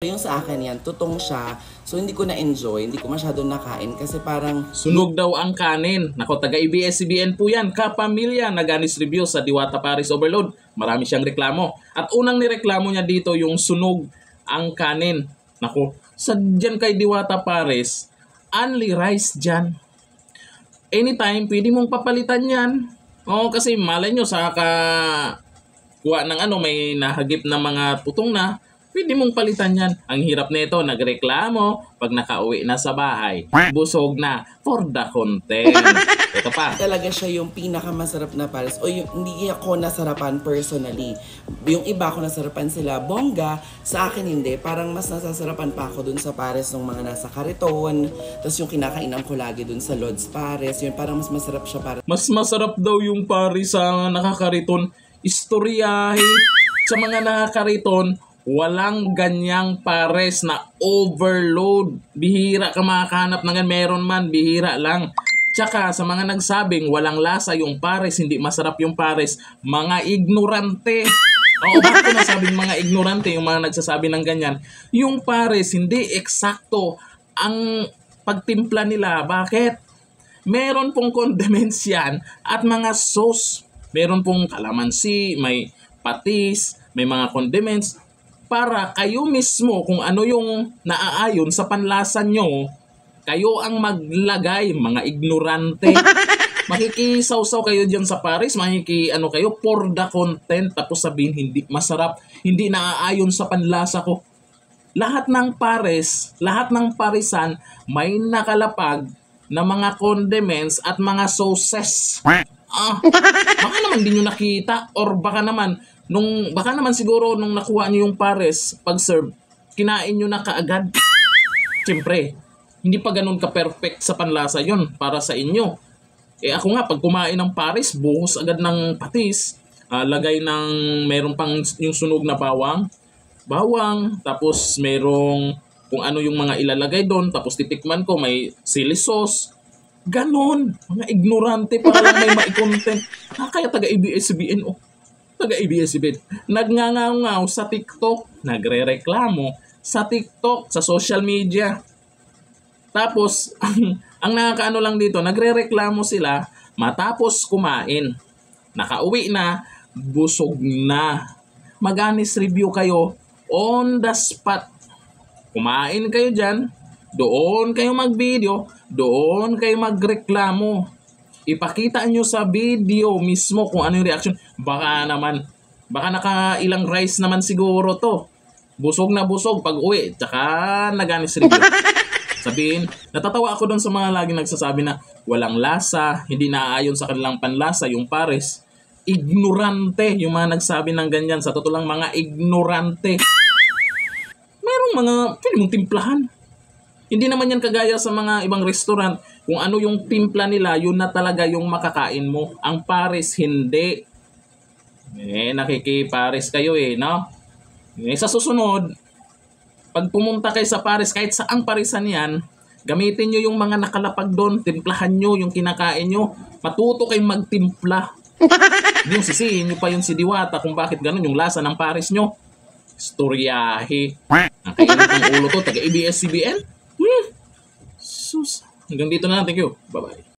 Yung sa akin yan, tutong siya. So hindi ko na-enjoy, hindi ko masyado nakain kasi parang Sunog daw ang kanin. Nako, taga ABS-CBN po yan. Kapamilya, nag-anis review sa Diwata Paris Overload. Marami siyang reklamo. At unang nireklamo niya dito yung sunog ang kanin. Nako, sa dyan kay Diwata Paris, only rice dyan. Anytime, pwede mong papalitan yan. Oo, kasi malay nyo sa kuha ng may nahagip na mga putong na, pwede mong palitan yan. Ang hirap nito, nagreklamo pag nakauwi na sa bahay. Busog na for the content. Ito pa. talaga siya yung pinakamasarap na pares. O yung hindi ako nasarapan personally. Yung iba ko nasarapan sila bongga, sa akin hindi. Parang mas nasasarapan pa ako dun sa pares ng mga nasa Kariton. Tapos yung kinakainan ko lagi dun sa Lod's Pares. Yun parang mas masarap siya para. Mas masarap daw yung pares sa nakakariton. Istoryahe. Sa mga nakakariton, walang ganyang pares na overload. Bihira ka makahanap ng ganyan. Meron man, bihira lang. Tsaka sa mga nagsabing walang lasa yung pares, hindi masarap yung pares, mga ignorante. Oo, bakit ko nasabing mga ignorante yung mga nagsasabi ng ganyan? Yung pares, hindi eksakto ang pagtimpla nila. Bakit? Meron pong condiments yan at mga sauce. Meron pong kalamansi, may patis, may mga condiments para kayo mismo kung ano yung naaayon sa panlasa nyo, kayo ang maglagay, mga ignorante. Makikisawsaw kayo dyan sa pares, kayo for the content, tapos sabihin hindi masarap, hindi naaayon sa panlasa ko. Lahat ng pares, lahat ng parisan, may nakalapag na mga condiments at mga sauces. Baka naman di nyo nakita or baka naman siguro nung nakuha nyo yung pares pag-serve, kinain nyo na kaagad. Siyempre, hindi pa ganun ka-perfect sa panlasa yon para sa inyo. Ako nga, pag kumain ng pares, buhos agad ng patis, lagay ng meron pang yung sunog na bawang, tapos merong kung ano yung mga ilalagay doon, tapos titikman ko, may sili sauce. Ganon. Mga ignorante para lang may mai-content. Kaya taga ABS-CBN, taga ABS-CBN. Nagngangaw sa TikTok. Nagre-reklamo sa TikTok, sa social media. Tapos, ang nakakaano lang dito, nagre-reklamo sila matapos kumain. Nakauwi na, busog na. Mag-honest review kayo on the spot. Kumain kayo dyan, doon kayo mag-video, doon kayo magreklamo. Ipakita nyo sa video mismo kung ano yung reaction. Baka nakailang rice naman siguro to. Busog na busog pag uwi, tsaka nag-honest review. Sabihin, natatawa ako doon sa mga laging nagsasabi na walang lasa, hindi naaayon sa kanilang panlasa yung pares. Ignorante yung mga nagsabi ng ganyan. Sa totoo lang, mga ignorante. Merong mga pwede mong timplahan. Hindi naman yan kagaya sa mga ibang restaurant. Kung ano yung timpla nila, yun na talaga yung makakain mo. Ang pares, hindi. Nakikipares kayo no? Sa susunod, pag pumunta kayo sa pares, kahit saang parisan yan, gamitin nyo yung mga nakalapag doon, timplahan nyo yung kinakain nyo. Matuto kayong magtimpla. Yung sisihin nyo pa yung si Diwata kung bakit ganun yung lasa ng pares nyo. Storyahe. Ang kainit ng ulo to, taga ABS-CBN. Sus. Hanggang dito na lang. Thank you. Bye-bye.